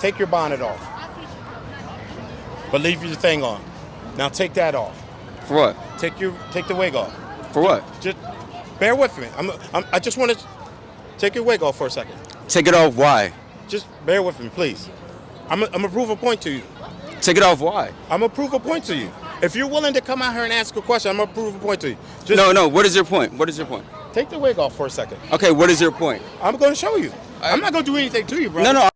take your bonnet off. But leave your thing on. Now take that off. For what? Take the wig off. For what? Just bear with me. I just want to take your wig off for a second. Take it off, why? Just bear with me, please. I'm gonna prove a point to you. Take it off, why? I'm gonna prove a point to you. If you're willing to come out here and ask a question, I'm gonna prove a point to you. No, what is your point? What is your point? Take the wig off for a second. Okay, what is your point? I'm gonna show you. I'm not gonna do anything to you, bro. No.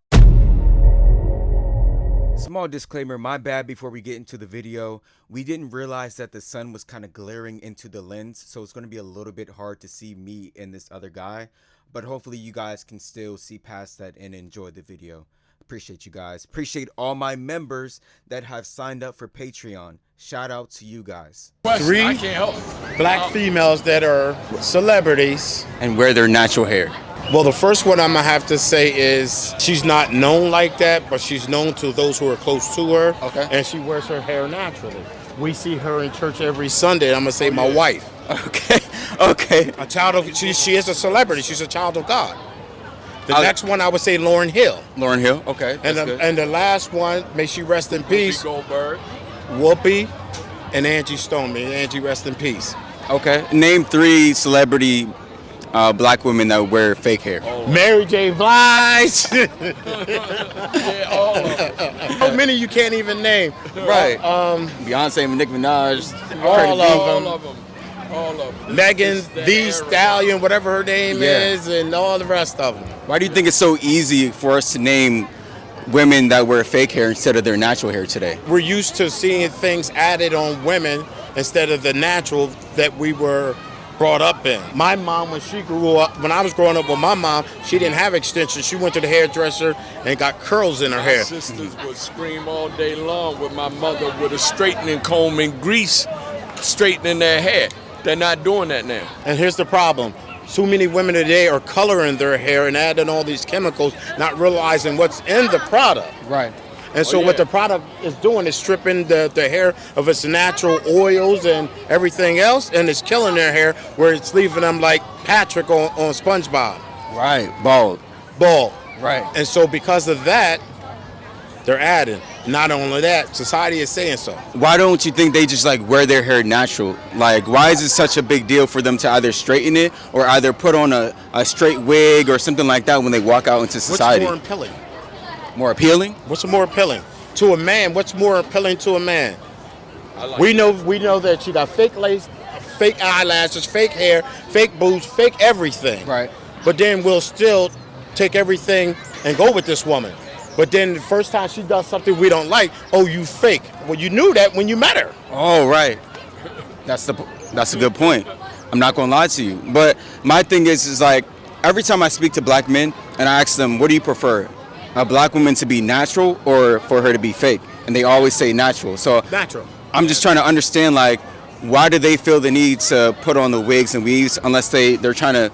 Small disclaimer, my bad before we get into the video. We didn't realize that the sun was kind of glaring into the lens, so it's going to be a little bit hard to see me and this other guy. But hopefully you guys can still see past that and enjoy the video. Appreciate you guys. Appreciate all my members that have signed up for Patreon. Shout out to you guys. 3 black females that are celebrities. And wear their natural hair. Well, the first one I'm gonna have to say is she's not known like that, but she's known to those who are close to her. Okay. And she wears her hair naturally. We see her in church every Sunday. I'm gonna say my wife. Okay. A child of she is a celebrity. She's a child of God. The next one I would say Lauryn Hill. Lauryn Hill, okay. And the last one, may she rest in peace. Goldberg. Whoopi and Angie Stone. May Angie rest in peace. Okay. Name 3 celebrity black women that wear fake hair. Mary J. Blige. All of them. How many you can't even name? Right. Beyonce and Nicki Minaj. All All of them. of them. All of them. Megan Thee Stallion, whatever her name Yeah. is, and all the rest of them. Why do you think it's so easy for us to name women that wear fake hair instead of their natural hair today? We're used to seeing things added on women instead of the natural that we were brought up in. My mom, when I was growing up with my mom, she didn't have extensions. She went to the hairdresser and got curls in her My hair. sisters would scream all day long with my mother with a straightening comb and grease straightening their hair. They're not doing that now. And here's the problem. So many women today are coloring their hair and adding all these chemicals, not realizing what's in the product. Right. And so what the product is doing is stripping the hair of its natural oils and everything else, and it's killing their hair, where it's leaving them like Patrick on SpongeBob. Right. Bald. Right. And so because of that, they're adding. Not only that, society is saying so. Why don't you think they just like wear their hair natural? Like, why is it such a big deal for them to either straighten it or either put on a straight wig or something like that when they walk out into society? What's more appealing? More appealing? What's more appealing to a man? What's more appealing to a man? We know that you got fake lace, fake eyelashes, fake hair, fake boobs, fake everything. Right. But then we'll still take everything and go with this woman. But then the first time she does something we don't like, oh, you fake. Well, you knew that when you met her. Oh, right. That's a good point. I'm not gonna lie to you. But my thing is like every time I speak to black men and I ask them, what do you prefer? A black woman to be natural or for her to be fake? And they always say natural. So Natural. I'm just trying to understand, like, why do they feel the need to put on the wigs and weaves unless they're trying to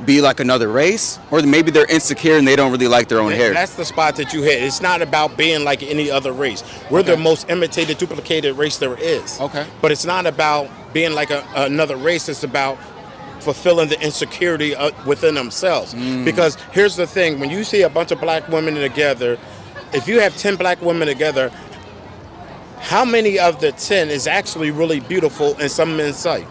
be like another race? Or maybe they're insecure and they don't really like their own hair. That's the spot that you hit. It's not about being like any other race. We're the most imitated, duplicated race there is. Okay. But it's not about being like another race. It's about fulfilling the insecurity within themselves. Because here's the thing. When you see a bunch of black women together, if you have 10 black women together, how many of the 10 is actually really beautiful in some men's sight?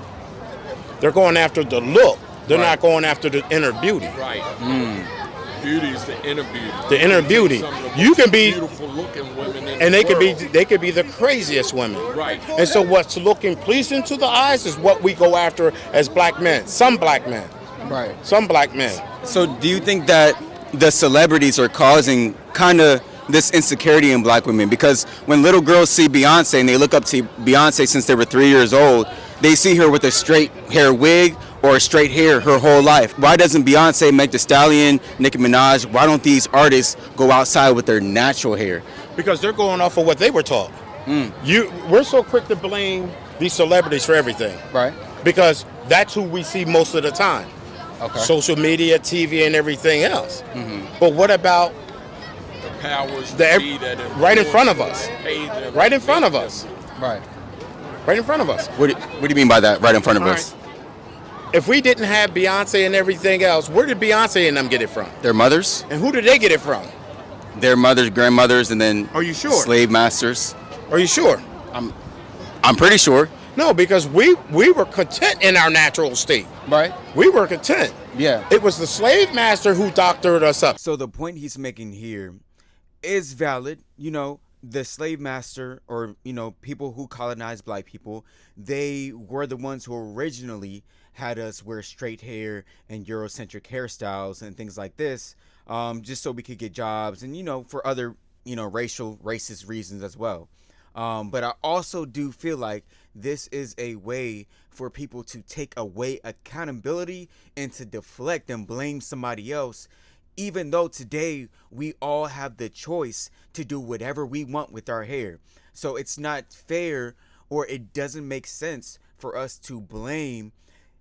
They're going after the look. They're not going after the inner beauty. Right. Beauty is the inner beauty. The inner beauty. Some of the You can most be, beautiful looking women in and the they world. could be the craziest women. Right. And so what's looking pleasing to the eyes is what we go after as black men. Some black men. Right. Some black men. So do you think that the celebrities are causing kind of this insecurity in black women? Because when little girls see Beyonce and they look up to Beyonce since they were 3 years old, they see her with a straight hair wig or straight hair her whole life. Why doesn't Beyonce, Meg Thee Stallion, Nicki Minaj, why don't these artists go outside with their natural hair? Because they're going off of what they were taught. We're so quick to blame these celebrities for everything. Right. Because that's who we see most of the time. Okay. Social media, TV, and everything else. But what about The powers the that be that right in influence front of them, us? pay them, Right in front make of them. us. Right. Right in front of us. What do you mean by that, right in front of All us? If we didn't have Beyonce and everything else, where did Beyonce and them get it from? Their mothers? And who did they get it from? their mothers, grandmothers, and then Are you sure? slave masters. Are you sure? I'm pretty sure. No, because we were content in our natural state. Right. We were content. Yeah. It was the slave master who doctored us up. So the point he's making here is valid. You know, the slave master, or, you know, people who colonized black people, they were the ones who originally had us wear straight hair and Eurocentric hairstyles and things like this, just so we could get jobs and, you know, for other, you know, racist reasons as well. But I also do feel like this is a way for people to take away accountability and to deflect and blame somebody else, even though today we all have the choice to do whatever we want with our hair. So it's not fair, or it doesn't make sense for us to blame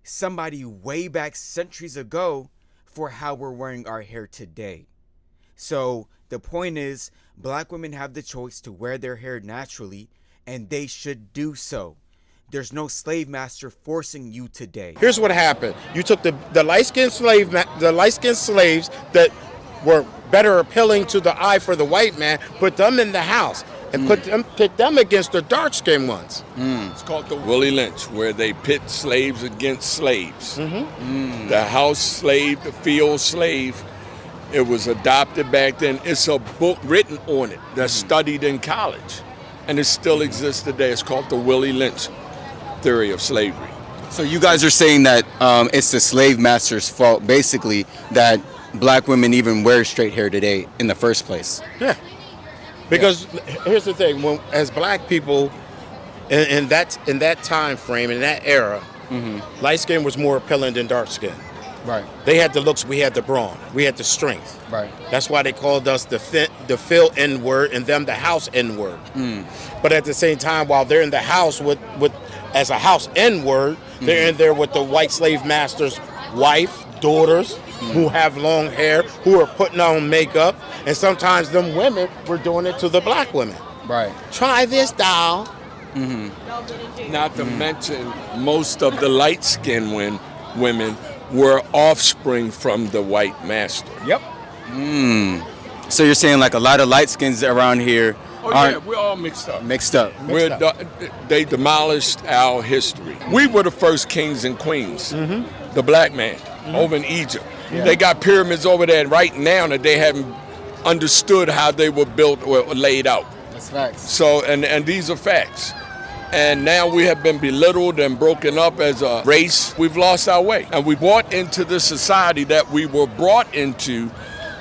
somebody way back centuries ago for how we're wearing our hair today. So the point is, black women have the choice to wear their hair naturally, and they should do so. There's no slave master forcing you today. Here's what happened. You took the light-skinned slaves that were better appealing to the eye for the white man, put them in the house, and pit them against the dark-skinned ones. It's called the Willie Lynch, where they pit slaves against slaves. The house slave, the field slave. It was adopted back then. It's a book written on it that's studied in college, and it still exists today. It's called the Willie Lynch theory of slavery. So you guys are saying that it's the slave master's fault, basically, that black women even wear straight hair today in the first place. Yeah. Because here's the thing: when, as black people, in that time frame, in that era, light skin was more appealing than dark skin. Right. They had the looks, we had the brawn, we had the strength. Right. That's why they called us the Phil N word and them the house N word. But at the same time, while they're in the house with as a house N word, they're in there with the white slave master's wife, daughters, who have long hair, who are putting on makeup, and sometimes them women were doing it to the black women. Right. Try this, doll. Not to mention, most of the light-skinned women were offspring from the white master. Yep. So you're saying like a lot of light skins around here Oh yeah, aren't we're all mixed up. mixed up. They demolished our history. We were the first kings and queens, the black man, over in Egypt. They got pyramids over there right now that they haven't understood how they were built or laid out. That's facts. So, and these are facts. And now we have been belittled and broken up as a race. We've lost our way. And we bought into the society that we were brought into,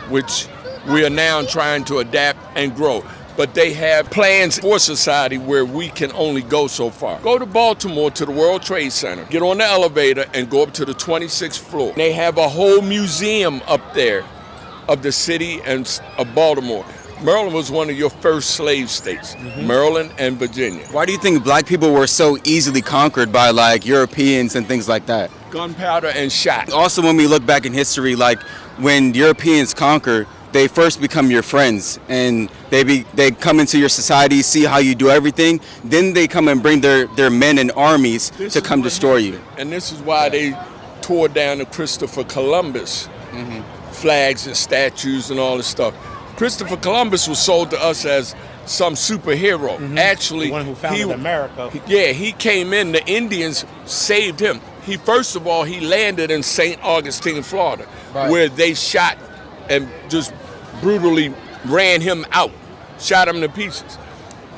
which we are now trying to adapt and grow. But they have plans for society where we can only go so far. Go to Baltimore to the World Trade Center, get on the elevator and go up to the 26th floor. They have a whole museum up there of the city and of Baltimore. Maryland was one of your first slave states, Maryland and Virginia. Why do you think black people were so easily conquered by like Europeans and things like that? Gunpowder and shot. Also, when we look back in history, like when Europeans conquer, they first become your friends, and they come into your society, see how you do everything. Then they come and bring their men and armies to come destroy you. And this is why they tore down the Christopher Columbus flags and statues and all this stuff. Christopher Columbus was sold to us as some superhero. Actually, The one who founded America. He came in. The Indians saved him. First of all, he landed in St. Augustine, Florida, where they shot and just brutally ran him out, shot him to pieces.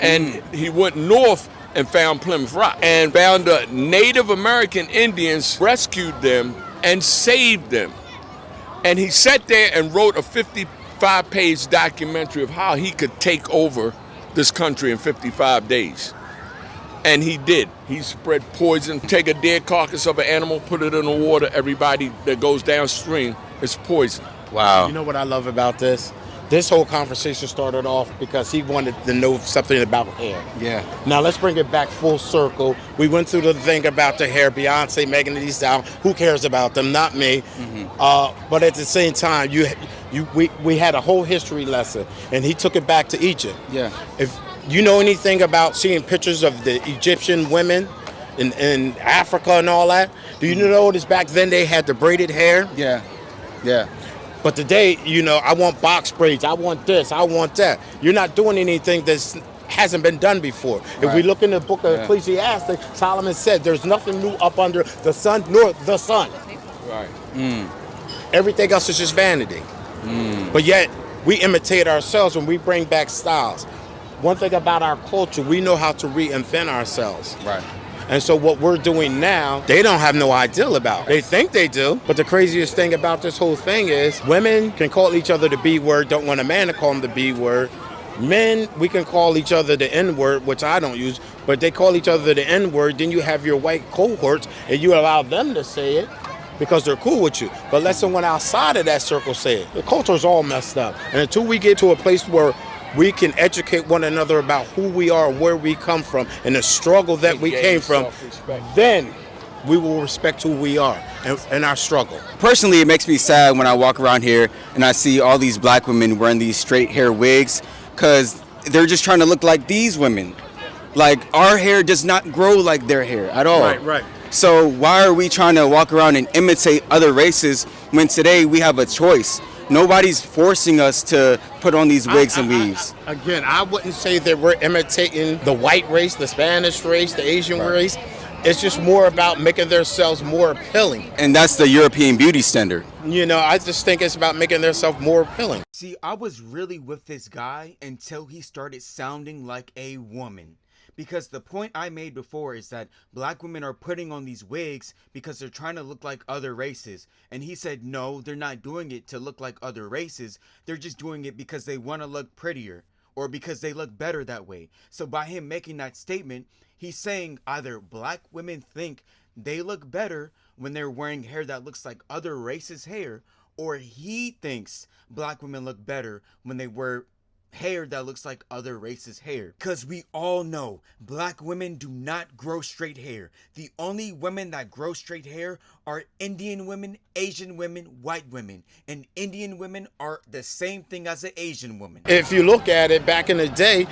And he went north and found Plymouth Rock and found the Native American Indians, rescued them and saved them. And he sat there and wrote a 55-page documentary of how he could take over this country in 55 days. And he did. He spread poison, take a dead carcass of an animal, put it in the water. Everybody that goes downstream is poison. Wow. You know what I love about this? This whole conversation started off because he wanted to know something about hair. Yeah. Now let's bring it back full circle. We went through the thing about the hair, Beyonce, Megan Thee Stallion. Who cares about them? Not me. But at the same time, we had a whole history lesson, and he took it back to Egypt. Yeah. If you know anything about seeing pictures of the Egyptian women in Africa and all that, do you know this back then they had the braided hair? Yeah. Yeah. But today, you know, I want box braids, I want this, I want that. You're not doing anything that's hasn't been done before. If we look in the book of Ecclesiastes, Solomon said there's nothing new up under the sun nor the sun. Right. Everything else is just vanity. But yet we imitate ourselves when we bring back styles. One thing about our culture, we know how to reinvent ourselves. Right. And so what we're doing now, they don't have no idea about. They think they do. But the craziest thing about this whole thing is women can call each other the B word, don't want a man to call them the B word. Men, we can call each other the N word, which I don't use, but they call each other the N word. Then you have your white cohorts and you allow them to say it because they're cool with you. But let someone outside of that circle say it. The culture's all messed up. And until we get to a place where we can educate one another about who we are, where we come from, and the struggle that we came from, then we will respect who we are and our struggle. Personally, it makes me sad when I walk around here and I see all these black women wearing these straight hair wigs because they're just trying to look like these women. Like, our hair does not grow like their hair at all. Right. So why are we trying to walk around and imitate other races when today we have a choice? Nobody's forcing us to put on these wigs and weaves. Again, I wouldn't say that we're imitating the white race, the Spanish race, the Asian race. It's just more about making themselves more appealing. And that's the European beauty standard. You know, I just think it's about making themselves more appealing. See, I was really with this guy until he started sounding like a woman. Because the point I made before is that black women are putting on these wigs because they're trying to look like other races. And he said, no, they're not doing it to look like other races. They're just doing it because they want to look prettier or because they look better that way. So by him making that statement, he's saying either black women think they look better when they're wearing hair that looks like other races' hair, or he thinks black women look better when they wear hair that looks like other races' hair. Because we all know black women do not grow straight hair. The only women that grow straight hair are Indian women, Asian women, white women. And Indian women are the same thing as an Asian woman. If you look at it, back in the day,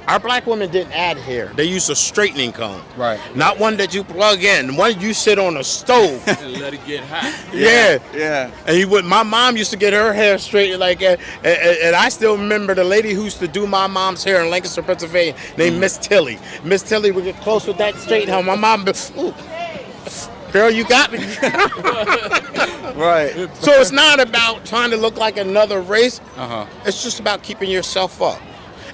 our black women didn't add hair. They used a straightening comb. Right. Not one that you plug in, one you sit on a stove. And let it get hot. Yeah. And my mom used to get her hair straightened like that. And I still remember the lady who used to do my mom's hair in Lancaster, Pennsylvania, named Miss Tilly. Miss Tilly would get close with that straight hair. My mom would be, ooh, girl, you got me. Right. So it's not about trying to look like another race. It's just about keeping yourself up.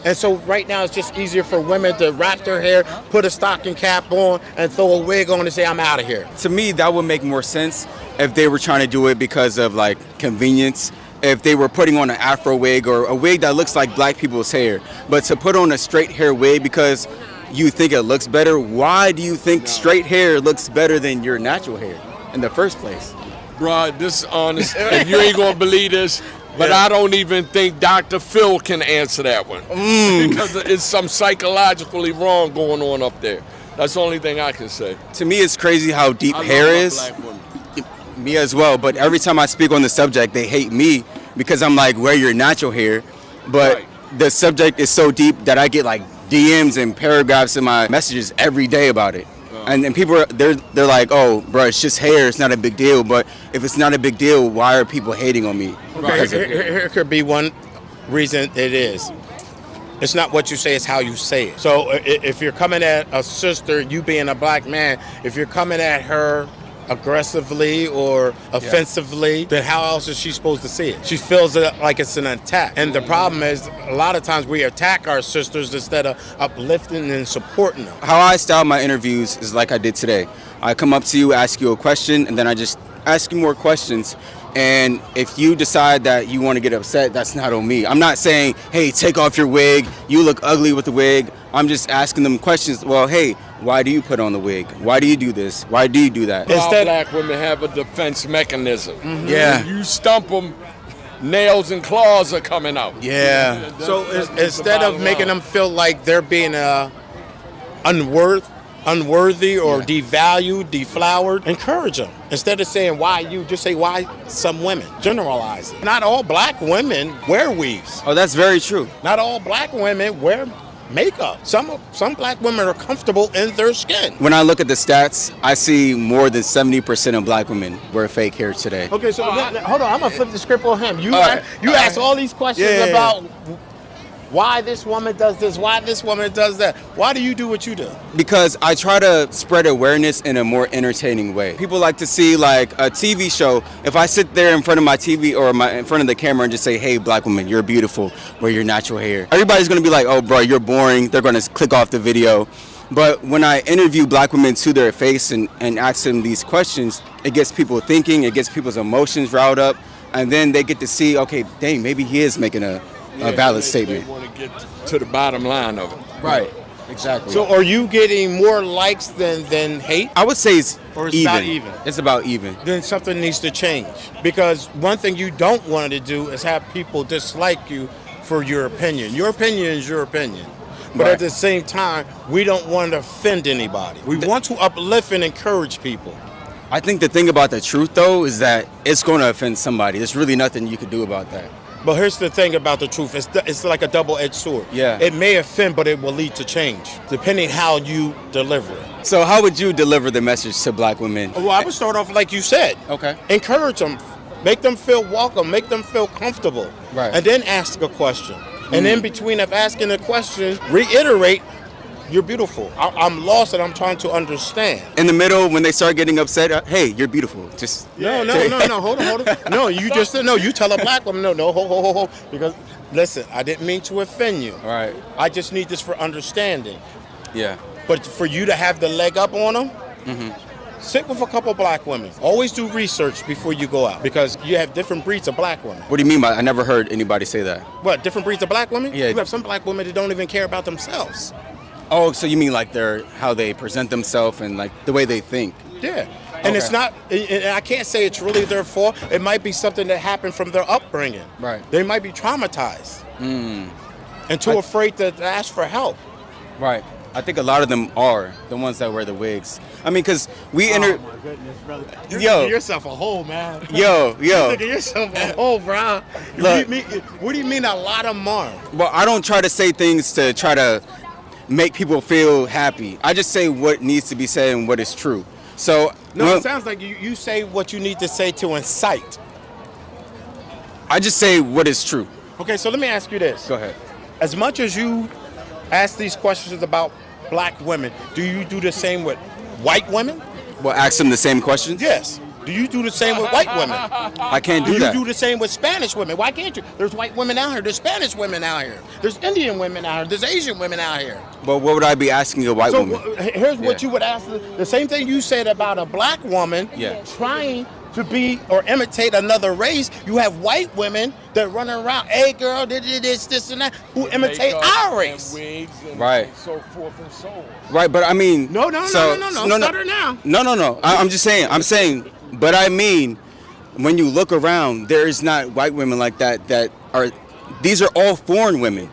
And so right now it's just easier for women to wrap their hair, put a stocking cap on, and throw a wig on and say, I'm out of here. To me, that would make more sense if they were trying to do it because of like convenience. If they were putting on an afro wig or a wig that looks like black people's hair. But to put on a straight hair wig because you think it looks better, why do you think straight hair looks better than your natural hair in the first place? Bro, this is honest, and you ain't gonna believe this, but I don't even think Dr. Phil can answer that one. Because it's some psychologically wrong going on up there. That's the only thing I can say. To me, it's crazy how deep hair is. Black women. Me as well, but every time I speak on the subject, they hate me because I'm like, wear your natural hair. But the subject is so deep that I get like DMs and paragraphs in my messages every day about it. And people they're like, oh, bro, it's just hair, it's not a big deal. But if it's not a big deal, why are people hating on me? Here could be one reason it is. It's not what you say, it's how you say it. So if you're coming at a sister, you being a black man, if you're coming at her aggressively or offensively, then how else is she supposed to see it? She feels it like it's an attack. And the problem is, a lot of times we attack our sisters instead of uplifting and supporting them. How I style my interviews is like I did today. I come up to you, ask you a question, and then I just ask you more questions. And if you decide that you want to get upset, that's not on me. I'm not saying, hey, take off your wig, you look ugly with the wig. I'm just asking them questions. Well, hey, why do you put on the wig? Why do you do this? Why do you do that? All black women have a defense mechanism. Yeah. You stump them, nails and claws are coming out. Yeah. So instead of making them feel like they're being unworthy or devalued, deflowered, encourage them. Instead of saying why you, just say why some women. Generalize it. Not all black women wear weaves. Oh, that's very true. Not all black women wear makeup. Some black women are comfortable in their skin. When I look at the stats, I see more than 70% of black women wear fake hair today. Okay, so hold on. I'm gonna flip the script on him. You All right. ask all these questions Yeah. about why this woman does this, why this woman does that. Why do you do what you do? Because I try to spread awareness in a more entertaining way. People like to see like a TV show. If I sit there in front of my TV or in front of the camera and just say, hey, black woman, you're beautiful, wear your natural hair, everybody's going to be like, oh, bro, you're boring. They're going to click off the video. But when I interview black women to their face and ask them these questions, it gets people thinking, it gets people's emotions riled up, and then they get to see, okay, dang, maybe he is making a valid statement. They want to get to the bottom line of it. Right. Exactly. So are you getting more likes than hate? I would say it's Or it's even. about even? It's about even. Then something needs to change. Because one thing you don't want to do is have people dislike you for your opinion. Your opinion is your opinion. But Right. at the same time, we don't want to offend anybody. We want to uplift and encourage people. I think the thing about the truth, though, is that it's going to offend somebody. There's really nothing you can do about that. But here's the thing about the truth. It's like a double-edged sword. Yeah. It may offend, but it will lead to change, depending how you deliver it. So how would you deliver the message to black women? Well, I would start off like you said. Okay. Encourage them. Make them feel welcome. Make them feel comfortable. Right. And then ask a question. And in between of asking the question, reiterate, you're beautiful. I'm lost and I'm trying to understand. In the middle, when they start getting upset, hey, you're beautiful. Just No, hold on. No, you just no. You tell a black woman, no, ho. Because listen, I didn't mean to offend you. Right. I just need this for understanding. Yeah. But for you to have the leg up on them, sit with a couple black women. Always do research before you go out because you have different breeds of black women. What do you mean by? I never heard anybody say that. What, different breeds of black women? Yeah. You have some black women that don't even care about themselves. Oh, so you mean like how they present themselves and like the way they think? Yeah. And it's Okay. not, and I can't say it's really their fault. It might be something that happened from their upbringing. Right. They might be traumatized and too afraid to ask for help. Right. I think a lot of them are the ones that wear the wigs. I mean, because we enter. Oh my goodness, brother. You're Yo. digging yourself a hole, man. Yo. You're digging yourself a hole, bro. Look. What do you mean a lot of them are? Well, I don't try to say things to try to make people feel happy. I just say what needs to be said and what is true. So No, well, it sounds like you say what you need to say to incite. I just say what is true. Okay, so let me ask you this. Go ahead. As much as you ask these questions about black women, do you do the same with white women? Well, ask them the same questions. Yes. Do you do the same with white women? I can't Do do you that. do the same with Spanish women? Why can't you? There's white women out here. There's Spanish women out here. There's Indian women out here. There's Asian women out here. But what would I be asking a white So woman? here's what Yeah. you would ask. The same thing you said about a black woman Yeah. trying to be or imitate another race. You have white women that run around, hey girl, this and that, who imitate Makeup our and race. wigs and Right. so forth and so on. Right, but I mean. No. Stutter now. No. I'm just saying. I'm saying. But I mean, when you look around, there is not white women like that. These are all foreign women.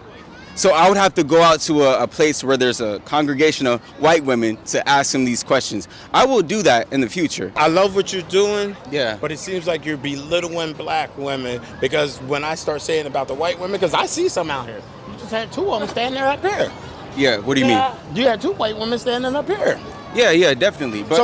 So I would have to go out to a place where there's a congregation of white women to ask them these questions. I will do that in the future. I love what you're doing. Yeah. But it seems like you're belittling black women because when I start saying about the white women, because I see some out here. You just had two of them standing there up here. Yeah. What do you mean? You had two white women standing up here. Yeah, definitely. But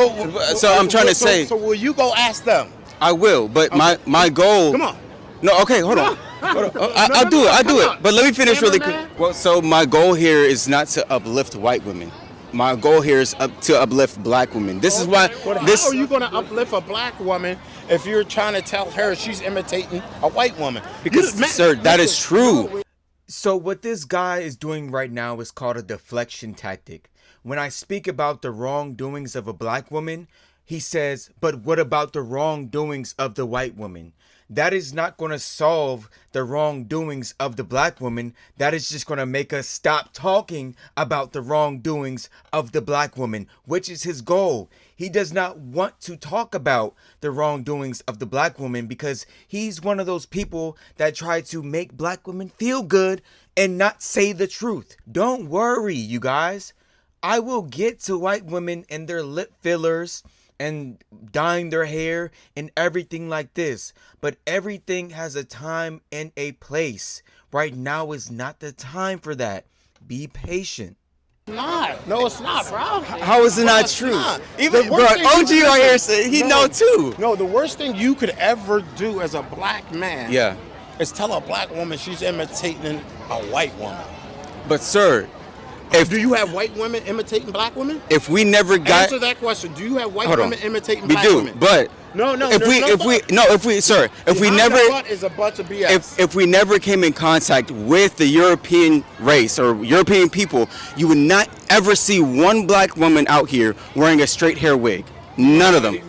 so I'm trying to say So will you go ask them? I will. But my goal. Come on. No, okay, hold on. I'll do it. But let me finish really quick. Well, so my goal here is not to uplift white women. My goal here is to uplift black women. This is why But how are you going to uplift a black woman if you're trying to tell her she's imitating a white woman? because, sir, that is true. So what this guy is doing right now is called a deflection tactic. When I speak about the wrongdoings of a black woman, he says, but what about the wrongdoings of the white woman? That is not going to solve the wrongdoings of the black woman. That is just going to make us stop talking about the wrongdoings of the black woman, which is his goal. He does not want to talk about the wrongdoings of the black woman because he's one of those people that try to make black women feel good and not say the truth. Don't worry, you guys. I will get to white women and their lip fillers and dyeing their hair and everything like this. But everything has a time and a place. Right now is not the time for that. Be patient. Not. No, it's not, bro. How is it not It's true? not. Even The bro, worst thing OG you- right here said he No. know too. No, the worst thing you could ever do as a black man Yeah. is tell a black woman she's imitating a white woman. But sir, if Do you have white women imitating black women? if we never got Answer that question. Do you have white hold on, women imitating we black do, women? but No, no, if there's we no if we but. no if we sir if we Behind never the butt is a bunch of BS. if we never came in contact with the European race or European people, you would not ever see one black woman out here wearing a straight hair wig. None of them.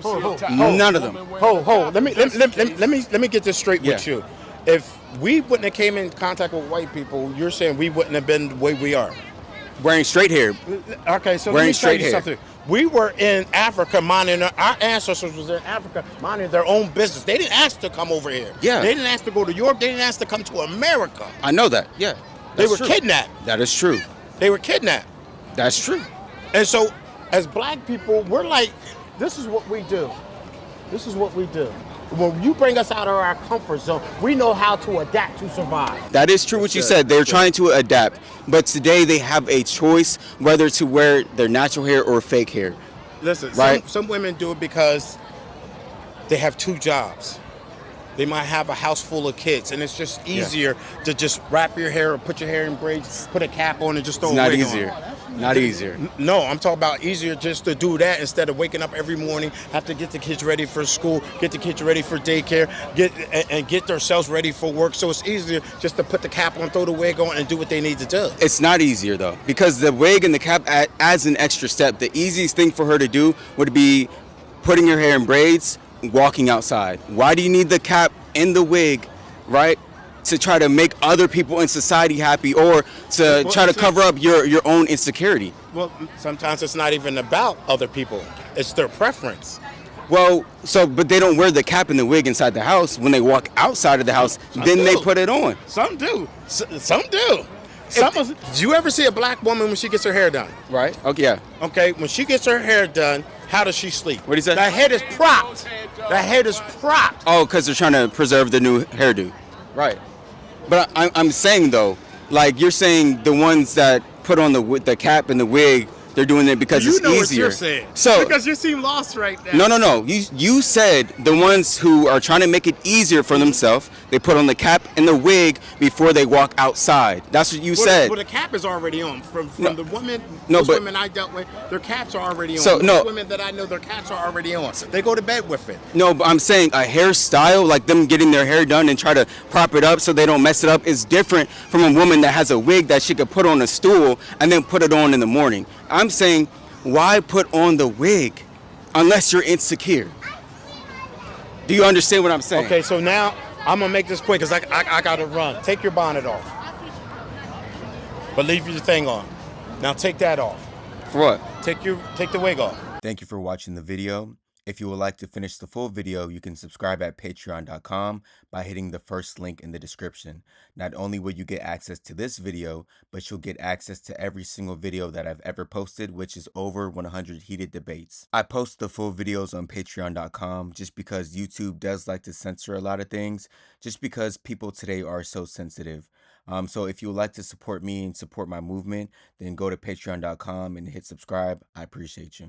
None of them. Hold. Let me get this straight with Yeah. you. If we wouldn't have came in contact with white people, you're saying we wouldn't have been the way we are. Wearing straight hair. Okay, so let Wearing me tell straight you hair. something. We were in Africa minding our ancestors was in Africa minding their own business. They didn't ask to come over here. Yeah. They didn't ask to go to Europe. They didn't ask to come to America. I know that. Yeah. They That's were true. kidnapped. That is true. They were kidnapped. That's true. And so, as black people, we're like, this is what we do. This is what we do. When you bring us out of our comfort zone, we know how to adapt to survive. That is true what you said. They're trying to adapt. But today they have a choice whether to wear their natural hair or fake hair. Listen, Right. some women do it because they have two jobs. They might have a house full of kids, and it's just easier to just wrap your hair or put your hair in braids, put a cap on, and just throw It's a not wig easier. on. Not easier. No, I'm talking about easier just to do that instead of waking up every morning, have to get the kids ready for school, get the kids ready for daycare, get themselves ready for work. So it's easier just to put the cap on, throw the wig on, and do what they need to do. It's not easier though, because the wig and the cap adds an extra step. The easiest thing for her to do would be putting her hair in braids, walking outside. Why do you need the cap and the wig, right? To try to make other people in society happy, or to Well, try to see- cover up your own insecurity. Well, sometimes it's not even about other people. It's their preference. Well, but they don't wear the cap and the wig inside the house. When they walk outside of the house, Some then they do. put it on. Some do. Some do. Do you ever see a black woman when she gets her hair done? Right? Okay, yeah. Okay, when she gets her hair done, how does she sleep? What'd he say? The head is propped. The head is propped. Oh, because they're trying to preserve the new hairdo. Right. But I'm saying though, like you're saying the ones that put on the cap and the wig, they're doing it because You it's know what easier. you're saying. So Because you seem lost right now. no. You said the ones who are trying to make it easier for themselves, they put on the cap and the wig before they walk outside. That's what you said. Well, the cap is already on. From No. the women, No, most but- women I dealt with, their caps are already on. So, Most no. women that I know, their caps are already on. They go to bed with it. No, but I'm saying a hairstyle, like them getting their hair done and try to prop it up so they don't mess it up, is different from a woman that has a wig that she could put on a stool and then put it on in the morning. I'm saying, why put on the wig unless you're insecure? Do you understand what I'm saying? Okay, so now I'm gonna make this quick because I gotta run. Take your bonnet off, but leave your thing on. Now take that off. For what? Take the wig off. Thank you for watching the video. If you would like to finish the full video, you can subscribe at patreon.com by hitting the first link in the description. Not only will you get access to this video, but you'll get access to every single video that I've ever posted, which is over 100 heated debates. I post the full videos on patreon.com just because YouTube does like to censor a lot of things, just because people today are so sensitive. So if you would like to support me and support my movement, then go to patreon.com and hit subscribe. I appreciate you.